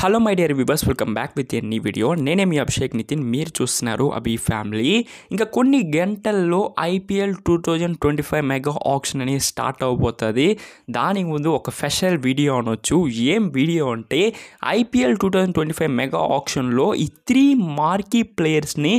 Hello my dear viewers, welcome back with a new video. నేనే మీ అభిషేక్ నితిన్, మీరు చూస్తున్నారు అభి family. ఇంకా కొన్ని గంటల్లో ఐపీఎల్ 2025 మెగా ఆక్షన్ అనేది స్టార్ట్ అవబోతుంది. దానికి ముందు ఒక స్పెషల్ వీడియో అనొచ్చు. ఏం వీడియో అంటే ఐపీఎల్ 2025 మెగా ఆక్షన్లో ఈ 3 మార్కీ ప్లేయర్స్ని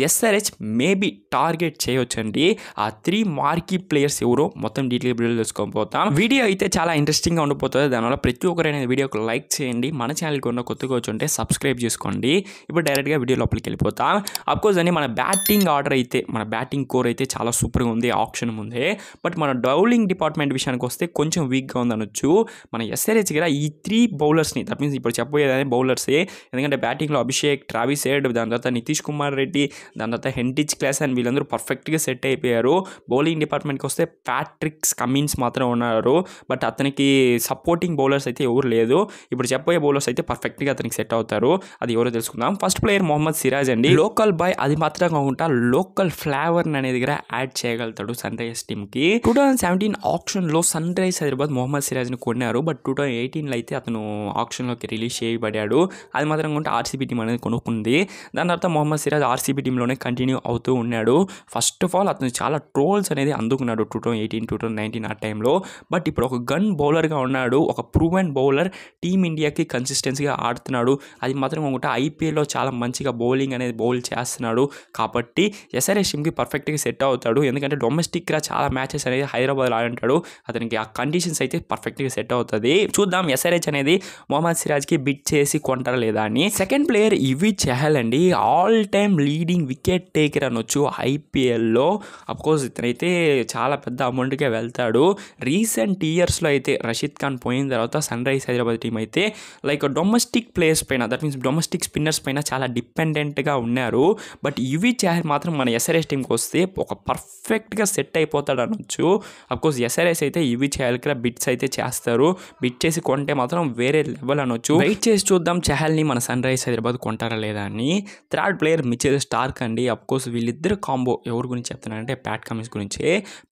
ఎస్ఆర్హెచ్ మేబీ టార్గెట్ చేయొచ్చండి. ఆ 3 మార్కీ ప్లేయర్స్ ఎవరో మొత్తం డీటెయిల్ వీడియో తెలుసుకోకపోతాం. వీడియో అయితే చాలా ఇంట్రెస్టింగ్గా ఉండిపోతుంది. దానివల్ల ప్రతి ఒక్కరైనా వీడియోకి లైక్ చేయండి. మన ఛానల్కి ఉన్న కొత్తగా వచ్చుంటే సబ్స్క్రైబ్ చేసుకోండి. ఇప్పుడు డైరెక్ట్గా వీడియో లోపలికి వెళ్ళిపోతాం. అఫ్కోర్స్ అని మన బ్యాటింగ్ ఆర్డర్ అయితే, మన బ్యాటింగ్ కోర్ అయితే చాలా సూపర్గా ఉంది ఆప్షన్ ముందే. బట్ మన బౌలింగ్ డిపార్ట్మెంట్ విషయానికి వస్తే కొంచెం వీక్గా ఉందనొచ్చు. మన ఎస్ఆర్హెచ్ దగ్గర ఈ 3 బౌలర్స్ని, దట్ మీన్స్ ఇప్పుడు చెప్పబోయేది బౌలర్సే. ఎందుకంటే బ్యాటింగ్లో అభిషేక్, ట్రావిస్ హెడ్, దాని తర్వాత నితీష్ కుమార్ రెడ్డి, దాని తర్వాత హెన్రిచ్ క్లాస్ అండ్ వీళ్ళందరూ పర్ఫెక్ట్గా సెట్ అయిపోయారు. బౌలింగ్ డిపార్ట్మెంట్కి వస్తే ప్యాట్రిక్ కమిన్స్ మాత్రం ఉన్నారు. బట్ అతనికి సపోర్టింగ్ బౌలర్స్ అయితే ఎవరు లేదు. ఇప్పుడు చెప్పబోయే బౌలర్స్ అయితే పర్ఫెక్ట్గా అతనికి సెట్ అవుతారు. అది ఎవరో తెలుసుకుందాం. ఫస్ట్ ప్లేయర్ మొహమ్మద్ సిరాజ్ అండి. లోకల్ బాయ్, అది మాత్రం కాకుండా లోకల్ ఫ్లేవర్ అనే దగ్గర యాడ్ చేయగలుగుతాడు సన్ రైజర్స్ టీమ్కి. 2017 ఆప్షన్లో సన్ రైజర్స్ హైదరాబాద్ మొహమ్మద్ సిరాజ్ని కొన్నారు. బట్ 2018లో అయితే అతను ఆప్షన్లోకి రిలీజ్ చేయబడ్డాడు. అది మాత్రం కాకుండా ఆర్సీబీ టీం అనేది కొనుక్కుంది. దాని తర్వాత మొహమ్మద్ సిరాజ్ ఆర్సీబీ టీంలోనే కంటిన్యూ అవుతూ ఉన్నాడు. ఫస్ట్ ఆఫ్ ఆల్ అతను చాలా ట్రోల్స్ అనేది అందుకున్నాడు 2018, 2019 ఆ టైంలో. బట్ ఇప్పుడు ఒక గన్ బౌలర్గా ఉన్నాడు. ఒక ప్రూవెన్ బౌలర్, టీమిండియాకి కన్సిస్టెన్సీగా ఆడుతున్నాడు. అది మాత్రం కాకుండా ఐపీఎల్లో చాలా మంచిగా బౌలింగ్ అనేది బౌల్ చేస్తున్నాడు. కాబట్టి ఎస్ఆర్హెచ్ టీమ్కి పర్ఫెక్ట్గా సెట్ అవుతాడు. ఎందుకంటే డొమెస్టిక్గా చాలా మ్యాచెస్ అనేది హైదరాబాద్లో ఆడుంటాడు. అతనికి ఆ కండిషన్స్ అయితే పర్ఫెక్ట్గా సెట్ అవుతుంది. చూద్దాం ఎస్ఆర్హెచ్ అనేది మొహమ్మద్ సిరాజ్కి బిట్ చేసి కొంటారా లేదా అని. సెకండ్ ప్లేయర్ యువి చహల్ అండి. All time leading wicket taker అనొచ్చు ఐపీఎల్లో. అఫ్కోర్స్ ఇతనైతే చాలా పెద్ద అమౌంట్కే వెళ్తాడు. రీసెంట్ ఇయర్స్లో అయితే రషీద్ ఖాన్ పోయిన తర్వాత సన్ రైజర్స్ హైదరాబాద్ టీం అయితే లైక్ డొమెస్టిక్ ప్లేయర్స్ పైన, దట్ మీన్స్ డొమెస్టిక్ స్పిన్నర్స్ పైన చాలా డిపెండెంట్గా ఉన్నారు. బట్ యువి చహల్ మాత్రం మన ఎస్ఆర్హెచ్ టీంకి వస్తే ఒక పర్ఫెక్ట్గా సెట్ అయిపోతాడు అనొచ్చు. అఫ్కోర్స్ ఎస్ఆర్హెచ్ అయితే యువి చహల్కి బిట్స్ అయితే చేస్తారు. బిట్ చేసి కొంటే మాత్రం వేరే లెవెల్ అనొచ్చు. వెయిట్ చేసి చూద్దాం చహల్ని మన సన్ రైజర్స్ హైదరాబాద్ కొంటారా లేదా అని. థర్డ్ ప్లేయర్ మిచెల్ స్టార్క్ అండి. అఫ్కోర్స్ వీళ్ళిద్దరు కాంబో ఎవరి గురించి చెప్తున్నానంటే ప్యాట్ కమిన్స్ గురించి.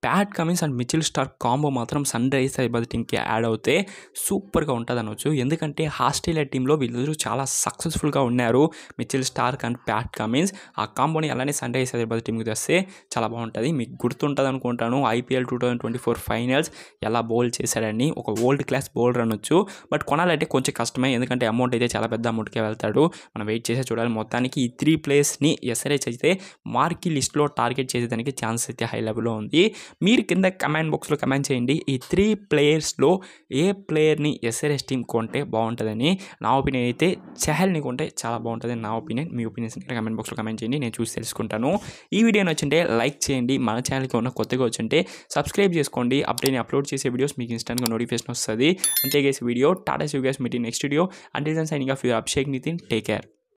Pat Cummins and Mitchell Starc combo మాత్రం సన్ రైజర్స్ హైదరాబాద్ టీంకి యాడ్ అవుతే సూపర్గా ఉంటుంది అనొచ్చు. ఎందుకంటే ఆస్ట్రేలియా టీంలో వీళ్ళందరూ చాలా సక్సెస్ఫుల్గా ఉన్నారు. Mitchell Starc and Pat Cummins ఆ కాంబోని అలానే సన్ రైజర్స్ హైదరాబాద్ టీంకి తెస్తే చాలా బాగుంటుంది. మీకు గుర్తుంటుంది అనుకుంటాను ఐపీఎల్ 2024 ఫైనల్స్ ఎలా బౌల్ చేశాడని. ఒక వరల్డ్ క్లాస్ బౌలర్ అనొచ్చు. బట్ కొనాలంటే కొంచెం కష్టమే, ఎందుకంటే అమౌంట్ అయితే చాలా పెద్ద అమౌంట్కే వెళ్తాడు. మనం వెయిట్ చేసే చూడాలి. మొత్తానికి ఈ 3 ప్లేయర్స్ని ఎస్ఆర్హెచ్ అయితే మార్కీ లిస్ట్లో టార్గెట్ చేసేదానికి ఛాన్స్ అయితే హై లెవెల్లో ఉంది. మీరు కింద కమెంట్ బాక్స్లో కమెంట్ చేయండి, ఈ 3 ప్లేయర్స్లో ఏ ప్లేయర్ని ఎస్ఆర్హెచ్ టీం కొంటే బాగుంటుందని. నా ఒపీనియన్ అయితే చహల్ని కొంటే చాలా బాగుంటుంది నా ఒపీనియన్. మీ ఒపీనియన్స్ కమెంట్ బాక్స్లో కమెంట్ చేయండి, నేను చూసి తెలుసుకుంటాను. ఈ వీడియో నచ్చింటే లైక్ చేయండి. మన ఛానల్కి ఉన్న కొత్తగా వచ్చుంటే సబ్స్క్రైబ్ చేసుకోండి. అప్పుడే నేను అప్లోడ్ చేసే వీడియోస్ మీకు ఇన్స్టెంట్గా నోటిఫికేషన్ వస్తుంది. అంతే guys, video tata see you guys, meet in next video. Until then signing off your Abhishek Nitin. Take care.